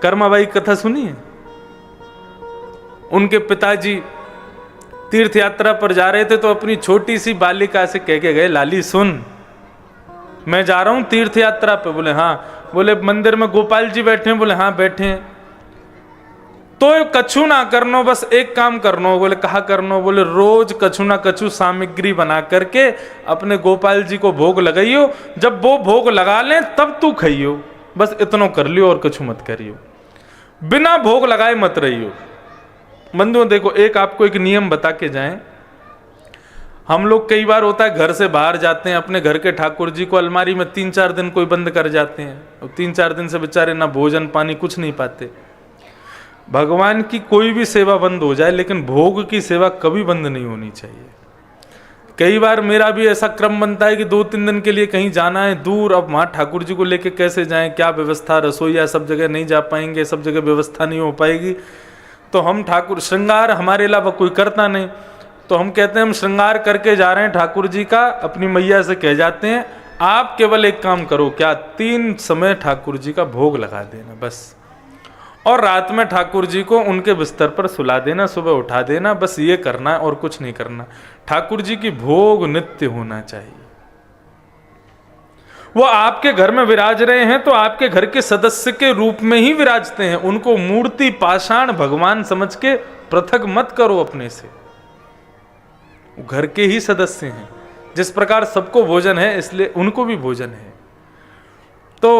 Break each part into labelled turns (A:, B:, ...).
A: कर्माबाई कथा सुनिए। उनके पिताजी तीर्थ यात्रा पर जा रहे थे तो अपनी छोटी सी बालिका से कह के गए, लाली सुन, मैं जा रहा हूं तीर्थ यात्रा पे। बोले हाँ। बोले मंदिर में गोपाल जी बैठे हैं? बोले हाँ बैठे हैं। तो कछु ना करनो, बस एक काम करनो। बोले कहा करनो? बोले रोज कछु ना कछु सामग्री बना करके अपने गोपाल जी को भोग लगाइयो, जब वो भोग लगा लें तब तू खाइयो, बस इतना कर लियो और कछु मत करियो, बिना भोग लगाए मत रहियो। बंधुओं देखो, एक आपको एक नियम बता के जाएं। हम लोग कई बार होता है घर से बाहर जाते हैं, अपने घर के ठाकुर जी को अलमारी में 3-4 दिन कोई बंद कर जाते हैं, और 3-4 दिन से बेचारे ना भोजन पानी कुछ नहीं पाते। भगवान की कोई भी सेवा बंद हो जाए लेकिन भोग की सेवा कभी बंद नहीं होनी चाहिए। कई बार मेरा भी ऐसा क्रम बनता है कि 2-3 दिन के लिए कहीं जाना है दूर, अब वहाँ ठाकुर जी को लेके कैसे जाएं, क्या व्यवस्था, रसोईया सब जगह नहीं जा पाएंगे, सब जगह व्यवस्था नहीं हो पाएगी। तो हम ठाकुर श्रृंगार हमारे अलावा कोई करता नहीं, तो हम कहते हैं हम श्रृंगार करके जा रहे हैं ठाकुर जी का, अपनी मैया से कह जाते हैं आप केवल एक काम करो, क्या 3 समय ठाकुर जी का भोग लगा देना बस, और रात में ठाकुर जी को उनके बिस्तर पर सुला देना, सुबह उठा देना, बस ये करना है और कुछ नहीं करना। ठाकुर जी की भोग नित्य होना चाहिए। वो आपके घर में विराज रहे हैं तो आपके घर के सदस्य के रूप में ही विराजते हैं, उनको मूर्ति पाषाण भगवान समझ के पृथक मत करो अपने से, घर के ही सदस्य हैं। जिस प्रकार सबको भोजन है इसलिए उनको भी भोजन है। तो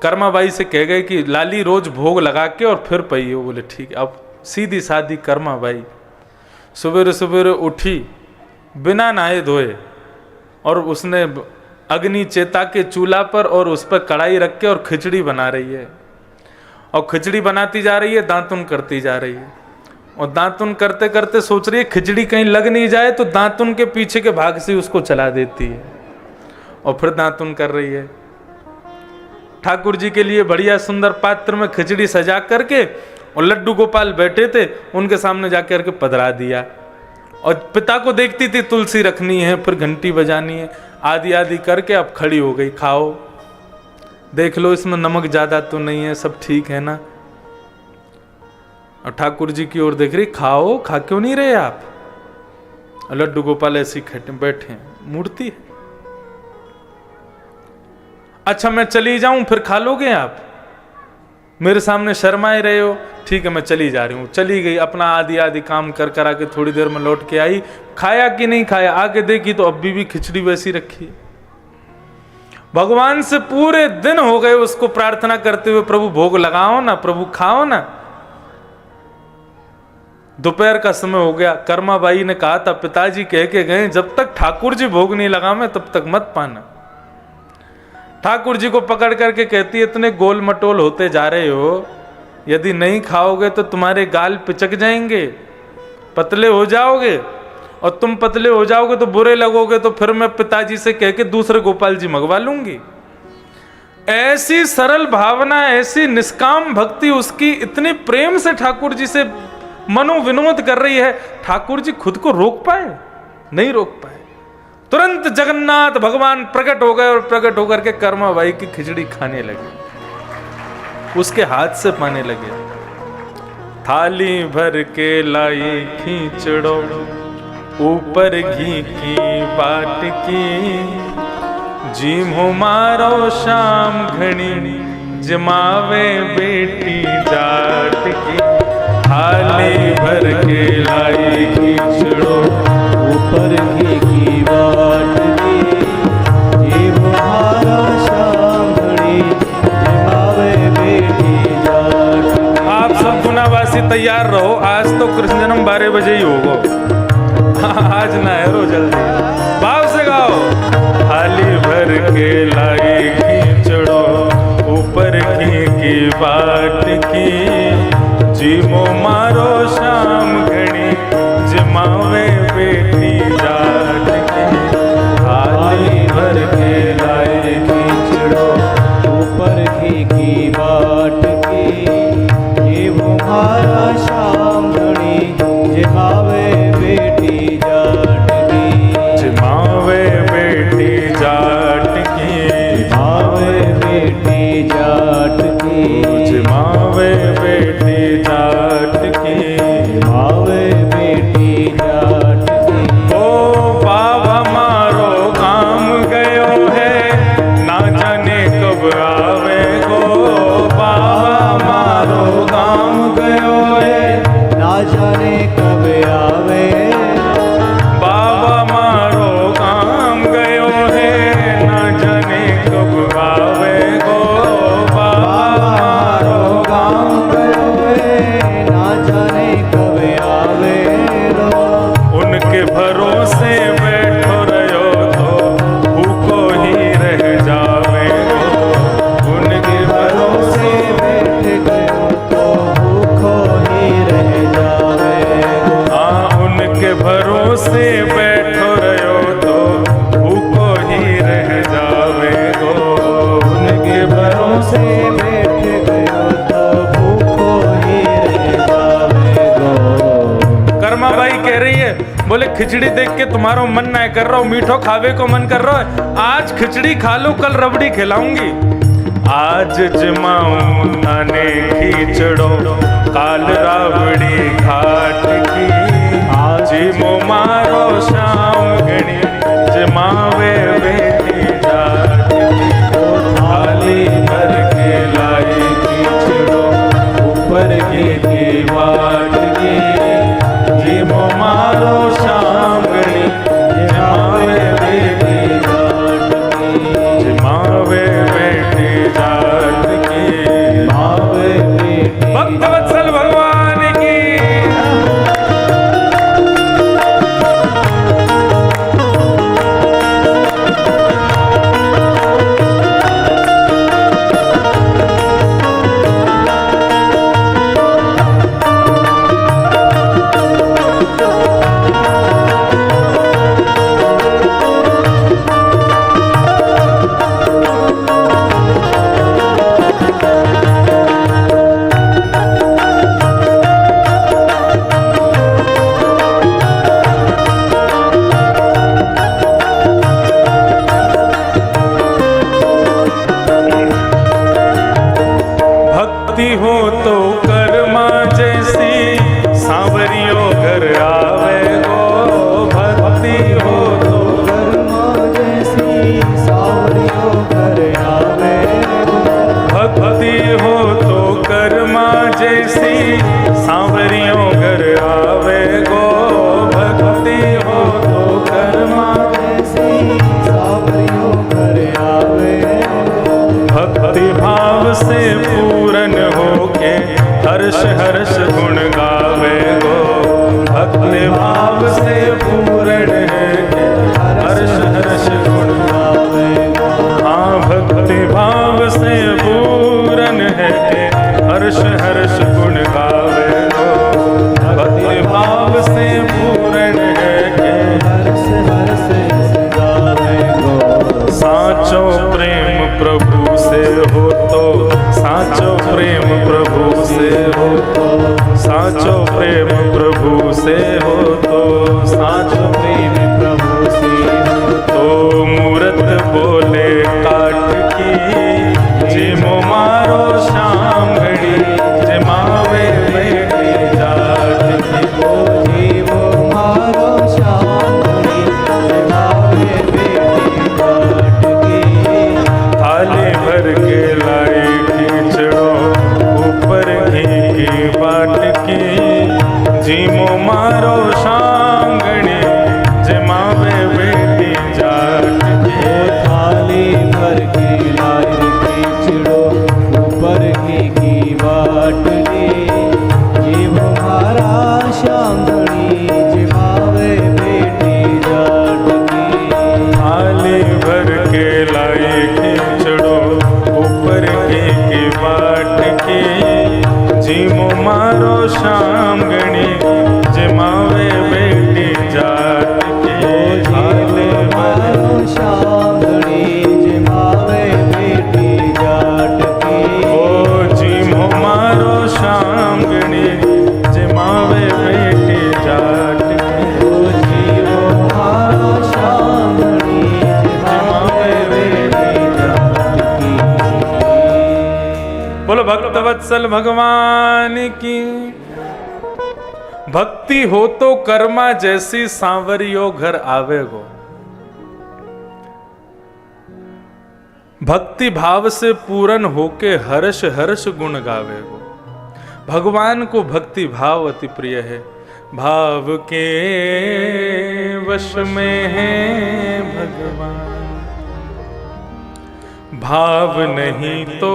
A: कर्माबाई से कह गए कि लाली रोज भोग लगा के और फिर पइयो। बोले ठीक। अब सीधी सादी कर्माबाई सवेरे सवेरे उठी बिना नहाए धोए, और उसने अग्नि चेता के चूल्हा पर और उस पर कढ़ाई रख के और खिचड़ी बना रही है, और खिचड़ी बनाती जा रही है, दांतुन करती जा रही है, और दांतुन करते करते सोच रही है खिचड़ी कहीं लग नहीं जाए, तो दांतुन के पीछे के भाग से उसको चला देती है और फिर दांतुन कर रही है। ठाकुर जी के लिए बढ़िया सुंदर पात्र में खिचड़ी सजा करके, और लड्डू गोपाल बैठे थे उनके सामने जाकर के पधरा दिया, और पिता को देखती थी तुलसी रखनी है, फिर घंटी बजानी है, आदि आदि करके अब खड़ी हो गई, खाओ देख लो इसमें नमक ज्यादा तो नहीं है, सब ठीक है ना। और ठाकुर जी की ओर देख रही, खाओ, खा क्यों नहीं रहे आप? लड्डू गोपाल ऐसी बैठे हैं, मूर्ति है। अच्छा मैं चली जाऊं फिर खा लोगे आप? मेरे सामने शर्माए रहे हो, ठीक है मैं चली जा रही हूं। चली गई, अपना आदि आदि काम कर कर आके थोड़ी देर में लौट के आई, खाया कि नहीं खाया, आगे देखी तो अभी भी खिचड़ी वैसी रखी। भगवान से पूरे दिन हो गए उसको प्रार्थना करते हुए, प्रभु भोग लगाओ ना, प्रभु खाओ ना। दोपहर का समय हो गया, कर्माबाई ने कहा था, पिताजी कह के गए जब तक ठाकुर जी भोग नहीं लगावे तब तक मत पाना। ठाकुर जी को पकड़ करके कहती है, इतने गोल मटोल होते जा रहे हो, यदि नहीं खाओगे तो तुम्हारे गाल पिचक जाएंगे, पतले हो जाओगे, और तुम पतले हो जाओगे तो बुरे लगोगे, तो फिर मैं पिताजी से कह के दूसरे गोपाल जी मंगवा लूंगी। ऐसी सरल भावना, ऐसी निष्काम भक्ति उसकी, इतने प्रेम से ठाकुर जी से मनोविनोद कर रही है। ठाकुर जी खुद को रोक पाए? नहीं रोक पाए। तुरंत जगन्नाथ भगवान प्रकट हो गए, और प्रकट होकर के कर्माबाई की खिचड़ी खाने लगे, उसके हाथ से पाने लगे। थाली भर के लाई खींचड़ो, ऊपर घी की बाट की, जीमो मारो शाम घड़ी, जमावे बेटी जाट की। थाली भर के लाई खींचड़ो,
B: ऊपर घी की बाट की, जीमो मारो शाम घड़ी, जमावे बेटी जाट की।
A: आप सब गुनावासी तैयार रहो, आज तो कृष्ण जन्म 12 बजे ही होगा। आज ना है, जल्दी भाव से गाओ। थाली भर के लाई खींचड़ो, ऊपर घी की बाट की, जीमो मारो शाम घड़ी, जमावे बेटी जाट की।
B: थाली भर के लाई खींचड़ो, ऊपर घी की बाट की, ये वो मारा शाम घड़ी, जमावे बेटी जाट की।
A: जमावे बेटी जाट की,
B: जमावे बेटी
A: खिचड़ी देख के तुम्हारा मन ना कर रहा हो, मीठो खावे को मन कर रहा है, आज खिचड़ी खा लो, कल रबड़ी खिलाऊंगी। आज जमाऊं नाने खिचड़ो, काल राबड़ी घाट की, आज मो मारो शाम गणी, जमावे बेटी जाट की। थाली भर के लाई खिचड़ो, ऊपर की बाट की, जी मो मारो शाम गणी, जमावे बेटी जाट की, जमावे बेटी जाट की, मावे बेटी। भक्त वत्सल भगवान की। भक्ति हो तो कर्मा जैसी, सांवरियों घर आवे गो। भक्ति हो तो
B: कर्मा जैसी, सांवरियों घर आवे गो।
A: भक्ति हो तो कर्मा जैसी, सांवरियों घर आवे गो। भक्ति हो तो कर्मा
B: जैसी, सांवरियों घर आवे गो।
A: भक्ति भाव से पूरन होके हर्ष हर्ष गुण गावे गो। भक्ति भाव से पूरन है हर्ष हर्ष गुण गावे गो। हाँ, भक्ति भाव से पूरन है हर्ष हर्ष गुण गावे गो। भक्ति भाव से पूरन है
B: हर्ष हर्ष गावे गो।
A: साचो प्रेम प्रभु से हो तो, साचो प्रेम प्रभु से हो तो, साचो प्रेम प्रभु से हो तो, साचो प्रेम प्रभु से हो तो। मूरत बोले काट की, जी मो मारो शाम घड़ी, जमावे बेटी जाट की।
B: जी वो मारो शाम घड़ी, जमावे बेटी जाट की।
A: थाली भर के लाई खिचड़ो, ऊपर घी की बाट की, जी मो मारो शाम गणी, जमावे बेटी जाट की।
B: थाली भर के लाई खिचड़ो, ऊपर की बाट की, जी वो मारा शाम घड़ी, जमावे बेटी जाट की।
A: थाली भर के लाई खिचड़ो, ऊपर की बाट की, जी मो मारो शाम गणी, जमावे बेटी जाट की।
B: थाली मारो शाम घड़ी, जमावे बेटी जाट की।
A: ओ जी मो मारो शाम गणी, जमावे बेटी जाट की।
B: ओ जी वो मारो शाम घड़ी, जमावे बेटी जाट की।
A: बोलो भक्त वत्सल भगवान की। भक्ति हो तो कर्मा जैसी, सांवरियो घर आवे गो। भक्ति भाव से पूरन होके हर्ष हर्ष गुण गावे गो। भगवान को भक्ति भाव अति प्रिय है। भाव के वश में है भगवान, भाव नहीं तो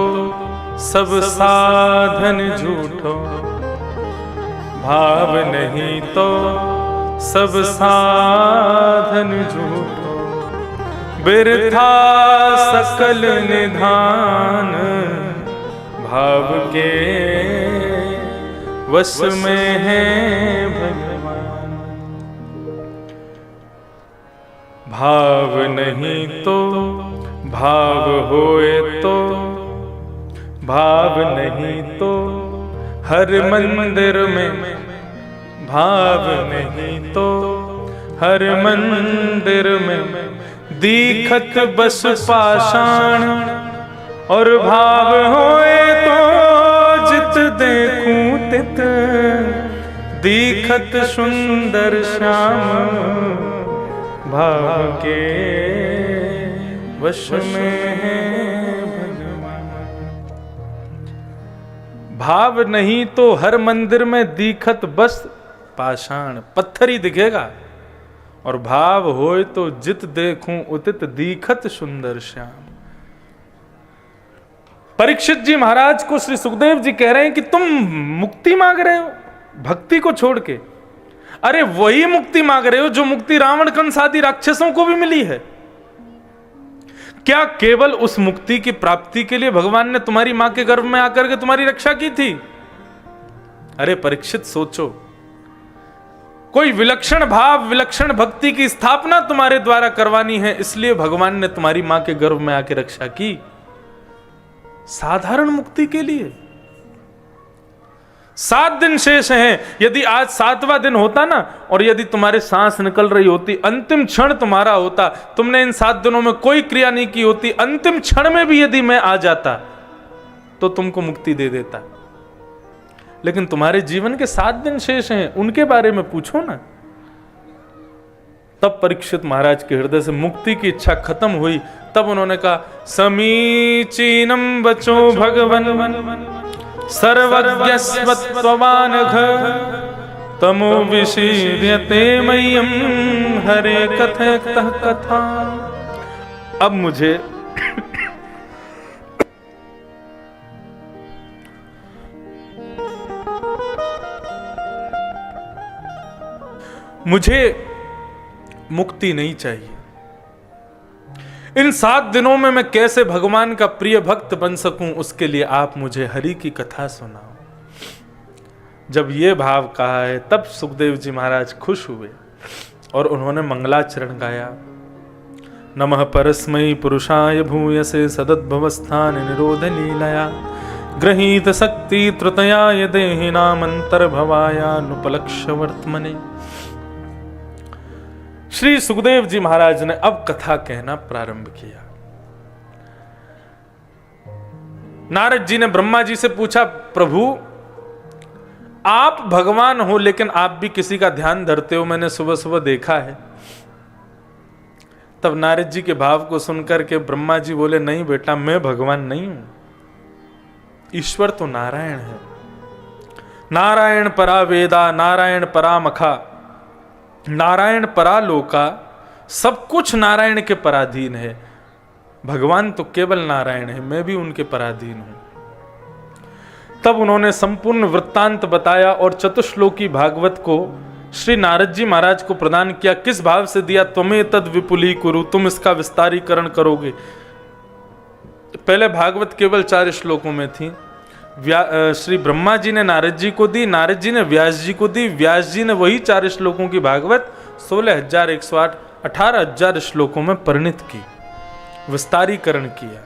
A: सब साधन झूठो। भाव नहीं तो सब साधन झूठो। बिरथा सकल निधान, भाव के वश में है भगवान। भाव नहीं तो भाव होए तो, भाव नहीं तो हर मंदिर में, भाव नहीं तो हर मंदिर में दीखत बस पाषाण, और भाव होए तो जित देखूं तित, दीखत सुंदर श्याम भाव के वश में है भगवान। भाव नहीं तो हर मंदिर में दीखत बस पाषाण, पत्थर ही दिखेगा, और भाव होए तो जित देखूं उतित दीखत सुंदर श्याम। परीक्षित जी महाराज को श्री सुखदेव जी कह रहे हैं कि तुम मुक्ति मांग रहे हो भक्ति को छोड़ के। अरे वही मुक्ति मांग रहे हो जो मुक्ति रावण कंस आदि राक्षसों को भी मिली है। क्या केवल उस मुक्ति की प्राप्ति के लिए भगवान ने तुम्हारी मां के गर्भ में आकर के तुम्हारी रक्षा की थी? अरे परीक्षित सोचो, कोई विलक्षण भाव विलक्षण भक्ति की स्थापना तुम्हारे द्वारा करवानी है, इसलिए भगवान ने तुम्हारी मां के गर्भ में आके रक्षा की। साधारण मुक्ति के लिए 7 दिन शेष हैं। यदि आज 7वां दिन होता ना, और यदि तुम्हारे सांस निकल रही होती, अंतिम क्षण तुम्हारा होता, तुमने इन 7 दिनों में कोई क्रिया नहीं की होती, अंतिम क्षण में भी यदि मैं आ जाता तो तुमको मुक्ति दे देता। लेकिन तुम्हारे जीवन के 7 दिन शेष हैं, उनके बारे में पूछो ना। तब परीक्षित महाराज के हृदय से मुक्ति की इच्छा खत्म हुई। तब उन्होंने कहा, समीचीनम वचो भगवन सर्वज्ञस्वत्ववानघ, तमो विशीर्यते मह्यं हरे कथयतः कथा। अब मुझे मुक्ति नहीं चाहिए। इन 7 दिनों में मैं कैसे भगवान का प्रिय भक्त बन सकूं, उसके लिए आप मुझे हरि की कथा सुनाओ। जब ये भाव कहा है तब सुखदेव जी महाराज खुश हुए और उन्होंने मंगलाचरण गाया। नमः परस्मै पुरुषाय भूयसे सदद्भवस्थान निरोध लीलया, गृहीत शक्ति त्रुतयाय देहिनामंतर्भवायानुपलक्ष्य वर्तमने। श्री सुखदेव जी महाराज ने अब कथा कहना प्रारंभ किया। नारद जी ने ब्रह्मा जी से पूछा, प्रभु आप भगवान हो लेकिन आप भी किसी का ध्यान धरते हो, मैंने सुबह सुबह देखा है। तब नारद जी के भाव को सुनकर के ब्रह्मा जी बोले, नहीं बेटा, मैं भगवान नहीं हूं, ईश्वर तो नारायण है। नारायण परा वेदा, नारायण परा मखा, नारायण परालोका, सब कुछ नारायण के पराधीन है। भगवान तो केवल नारायण है, मैं भी उनके पराधीन हूं। तब उन्होंने संपूर्ण वृत्तांत बताया और चतुश्लोकी भागवत को श्री नारद जी महाराज को प्रदान किया। किस भाव से दिया? त्वमे तद विपुली कुरु, तुम इसका विस्तारीकरण करोगे। पहले भागवत केवल 4 श्लोकों में थी। श्री ब्रह्मा जी ने नारद जी को दी, नारद जी ने व्यास जी को दी, व्यास जी ने वही 4 श्लोकों की भागवत 16,108 18,000 श्लोकों में परिणित की, विस्तारीकरण किया।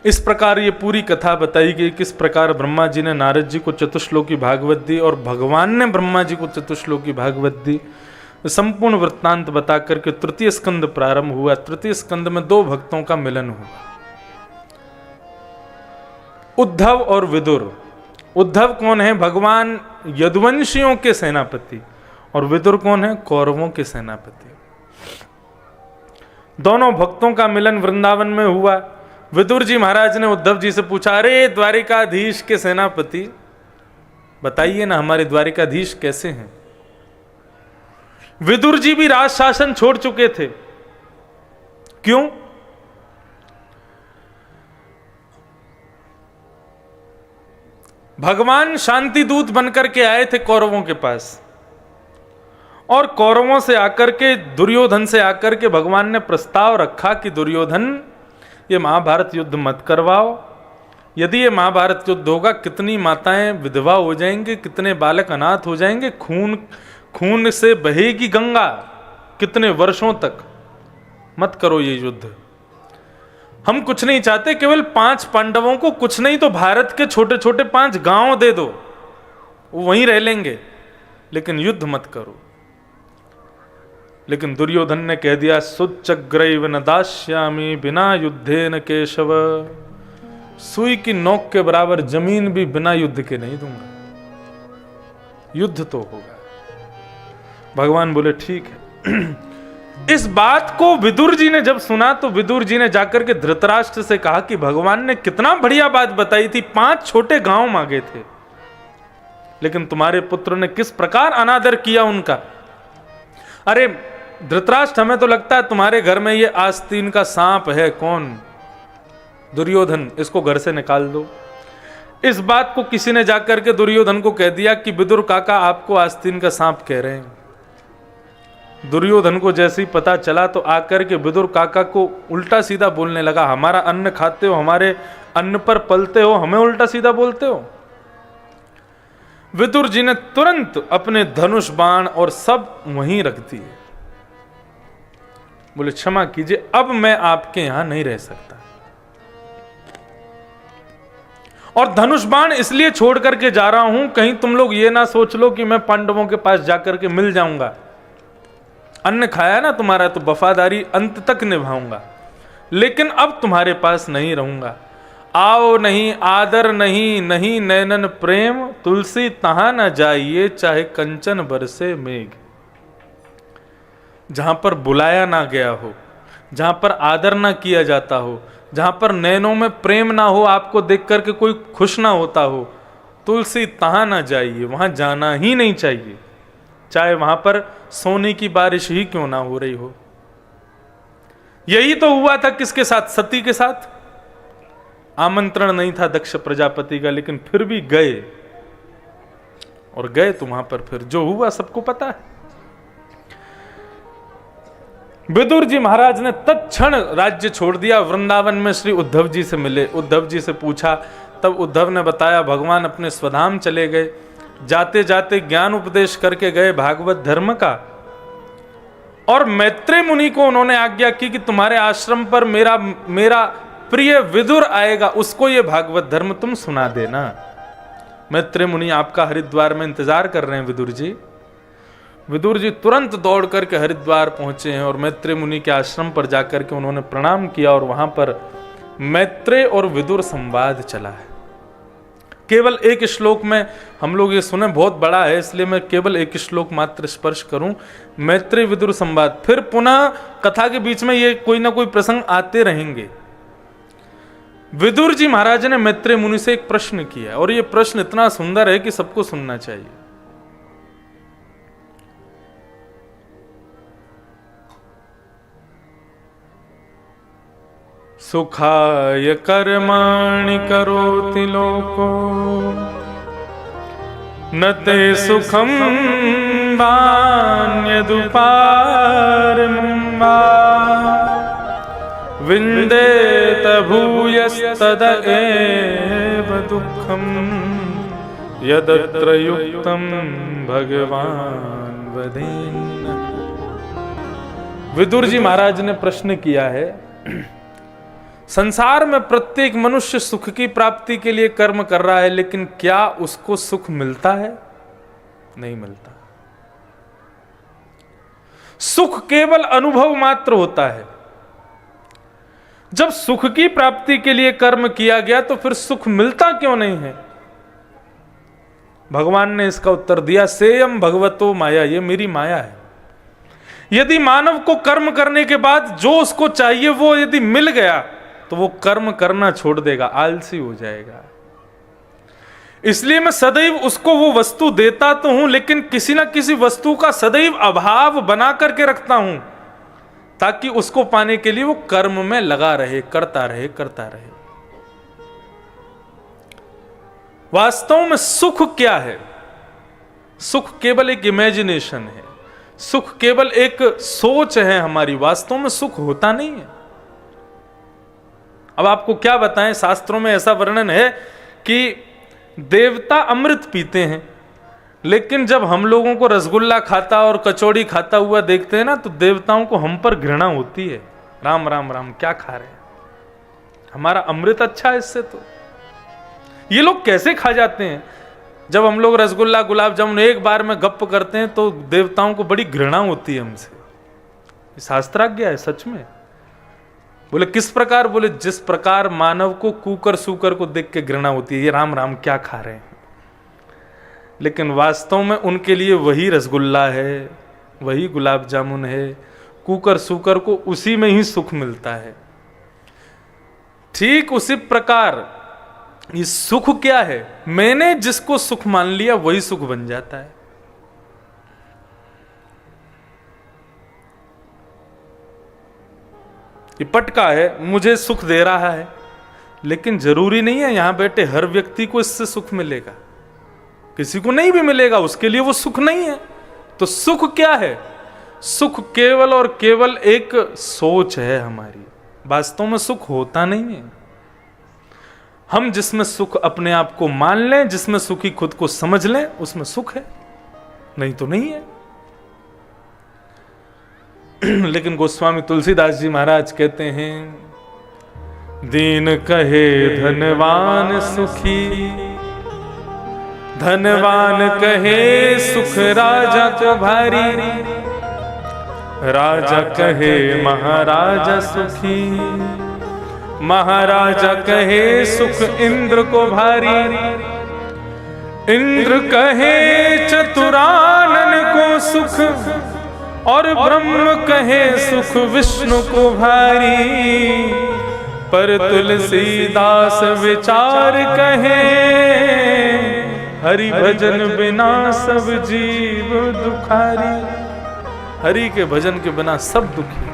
A: इस प्रकार ये पूरी कथा बताई गई, किस प्रकार ब्रह्मा जी ने नारद जी को चतुश्लोकी भागवत दी और भगवान ने ब्रह्मा जी को चतुश्लोकी भागवत दी। संपूर्ण वृत्तांत बता करके तृतीय स्कंद प्रारंभ हुआ। तृतीय स्कंद में 2 भक्तों का मिलन हुआ, उद्धव और विदुर। उद्धव कौन है? भगवान यदुवंशियों के सेनापति। और विदुर कौन है? कौरवों के सेनापति। दोनों भक्तों का मिलन वृंदावन में हुआ। विदुर जी महाराज ने उद्धव जी से पूछा, अरे द्वारिकाधीश के सेनापति, बताइए ना हमारे द्वारिकाधीश कैसे हैं? विदुर जी भी राज शासन छोड़ चुके थे। क्यों? भगवान शांति दूत बनकर के आए थे कौरवों के पास, और कौरवों से आकर के, दुर्योधन से आकर के भगवान ने प्रस्ताव रखा कि दुर्योधन, ये महाभारत युद्ध मत करवाओ। यदि ये महाभारत युद्ध होगा, कितनी माताएं विधवा हो जाएंगे, कितने बालक अनाथ हो जाएंगे, खून से बहेगी गंगा कितने वर्षों तक। मत करो ये युद्ध। हम कुछ नहीं चाहते, केवल 5 पांडवों को, कुछ नहीं तो भारत के छोटे छोटे 5 गांव दे दो, वो वहीं रह लेंगे, लेकिन युद्ध मत करो। लेकिन दुर्योधन ने कह दिया सुच्चग्रैव न दास्यामि बिना युद्धे न केशव, सुई की नोक के बराबर जमीन भी बिना युद्ध के नहीं दूंगा, युद्ध तो होगा। भगवान बोले ठीक है। इस बात को विदुर जी ने जब सुना तो विदुर जी ने जाकर के धृतराष्ट्र से कहा कि भगवान ने कितना बढ़िया बात बताई थी, 5 छोटे गांव मांगे थे, लेकिन तुम्हारे पुत्र ने किस प्रकार अनादर किया उनका। अरे धृतराष्ट्र, हमें तो लगता है तुम्हारे घर में ये आस्तीन का सांप है। कौन? दुर्योधन। इसको घर से निकाल दो। इस बात को किसी ने जाकर के दुर्योधन को कह दिया कि विदुर काका आपको आस्तीन का सांप कह रहे हैं। दुर्योधन को जैसे ही पता चला तो आकर के विदुर काका को उल्टा सीधा बोलने लगा, हमारा अन्न खाते हो, हमारे अन्न पर पलते हो, हमें उल्टा सीधा बोलते हो। विदुर जी ने तुरंत अपने धनुष बाण और सब वहीं रख दिए। बोले क्षमा कीजिए, अब मैं आपके यहां नहीं रह सकता। और धनुष बाण इसलिए छोड़ करके जा रहा हूं, कहीं तुम लोग ये ना सोच लो कि मैं पांडवों के पास जाकर के मिल जाऊंगा। अन्न खाया ना तुम्हारा, तो वफादारी अंत तक निभाऊंगा, लेकिन अब तुम्हारे पास नहीं रहूंगा। आओ नहीं आदर नहीं, नहीं नैनन प्रेम, तुलसी तहां न जाइए चाहे कंचन बरसे मेघ। जहां पर बुलाया ना गया हो, जहां पर आदर ना किया जाता हो, जहां पर नैनों में प्रेम ना हो, आपको देख करके कोई खुश ना होता हो, तुलसी तहां ना जाइए, वहां जाना ही नहीं चाहिए, चाहे वहां पर सोने की बारिश ही क्यों ना हो रही हो। यही तो हुआ था किसके साथ? सती के साथ। आमंत्रण नहीं था दक्ष प्रजापति का, लेकिन फिर भी गए, और गए तो वहां पर फिर जो हुआ सबको पता है। विदुर जी महाराज ने तत्क्षण राज्य छोड़ दिया, वृंदावन में श्री उद्धव जी से मिले, उद्धव जी से पूछा, तब उद्धव ने बताया भगवान अपने स्वधाम चले गए, जाते जाते ज्ञान उपदेश करके गए भागवत धर्म का, और मैत्रेय मुनि को उन्होंने आज्ञा की कि तुम्हारे आश्रम पर मेरा प्रिय विदुर आएगा, उसको ये भागवत धर्म तुम सुना देना। मैत्रेय मुनि आपका हरिद्वार में इंतजार कर रहे हैं विदुर जी। विदुर जी तुरंत दौड़ करके हरिद्वार पहुंचे हैं और मैत्रेय मुनि के आश्रम पर जाकर के उन्होंने प्रणाम किया, और वहां पर मैत्रेय और विदुर संवाद चला है। केवल एक श्लोक में हम लोग ये सुने, बहुत बड़ा है इसलिए मैं केवल एक श्लोक मात्र स्पर्श करूं। मैत्रेय विदुर संवाद, फिर पुनः कथा के बीच में ये कोई ना कोई प्रसंग आते रहेंगे। विदुर जी महाराज ने मैत्रेय मुनि से एक प्रश्न किया, और ये प्रश्न इतना सुंदर है कि सबको सुनना चाहिए। सुखाय कर्माणि करोति लोको न ते सुखं वान्यदुपारं वा विन्देत भूयस्तद एव दुःखं यदत्र युक्तं भगवान् वदेन्न। विदुर जी महाराज ने प्रश्न किया है, संसार में प्रत्येक मनुष्य सुख की प्राप्ति के लिए कर्म कर रहा है, लेकिन क्या उसको सुख मिलता है? नहीं मिलता। सुख केवल अनुभव मात्र होता है। जब सुख की प्राप्ति के लिए कर्म किया गया तो फिर सुख मिलता क्यों नहीं है? भगवान ने इसका उत्तर दिया, सेयम भगवतो माया, ये मेरी माया है। यदि मानव को कर्म करने के बाद जो उसको चाहिए वो यदि मिल गया तो वो कर्म करना छोड़ देगा, आलसी हो जाएगा। इसलिए मैं सदैव उसको वो वस्तु देता तो हूं, लेकिन किसी ना किसी वस्तु का सदैव अभाव बना करके रखता हूं, ताकि उसको पाने के लिए वो कर्म में लगा रहे, करता रहे। वास्तव में सुख क्या है? सुख केवल एक इमेजिनेशन है, सुख केवल एक सोच है हमारी। वास्तव में सुख होता नहीं है। अब आपको क्या बताएं, शास्त्रों में ऐसा वर्णन है कि देवता अमृत पीते हैं, लेकिन जब हम लोगों को रसगुल्ला खाता और कचौड़ी खाता हुआ देखते हैं ना, तो देवताओं को हम पर घृणा होती है। राम राम राम, क्या खा रहे हैं? हमारा अमृत अच्छा है इससे। तो ये लोग कैसे खा जाते हैं? जब हम लोग रसगुल्ला गुलाब जामुन एक बार में गप करते हैं तो देवताओं को बड़ी घृणा होती है हमसे। शास्त्राज्ञा है सच में। बोले किस प्रकार? बोले जिस प्रकार मानव को कुकर सूकर को देख के घृणा होती है, ये राम राम क्या खा रहे हैं, लेकिन वास्तव में उनके लिए वही रसगुल्ला है, वही गुलाब जामुन है। कुकर सूकर को उसी में ही सुख मिलता है। ठीक उसी प्रकार ये सुख क्या है? मैंने जिसको सुख मान लिया वही सुख बन जाता है। ये पटका है, मुझे सुख दे रहा है, लेकिन जरूरी नहीं है यहां बैठे हर व्यक्ति को इससे सुख मिलेगा। किसी को नहीं भी मिलेगा, उसके लिए वो सुख नहीं है। तो सुख क्या है? सुख केवल और केवल एक सोच है हमारी। वास्तव में सुख होता नहीं है। हम जिसमें सुख अपने आप को मान लें, जिसमें सुखी खुद को समझ लें, उसमें सुख है, नहीं तो नहीं है। लेकिन गोस्वामी तुलसीदास जी महाराज कहते हैं, दीन कहे धनवान सुखी, धनवान कहे सुख राजा को भारी, राजा कहे महाराजा सुखी, महाराजा कहे सुख इंद्र को भारी, इंद्र कहे चतुरानन को सुख, और ब्रह्म कहे सुख विष्णु को भारी। पर तुलसीदास विचार कहे, हरि भजन बिना सब जीव दुखारी। हरि के भजन के बिना सब दुखी।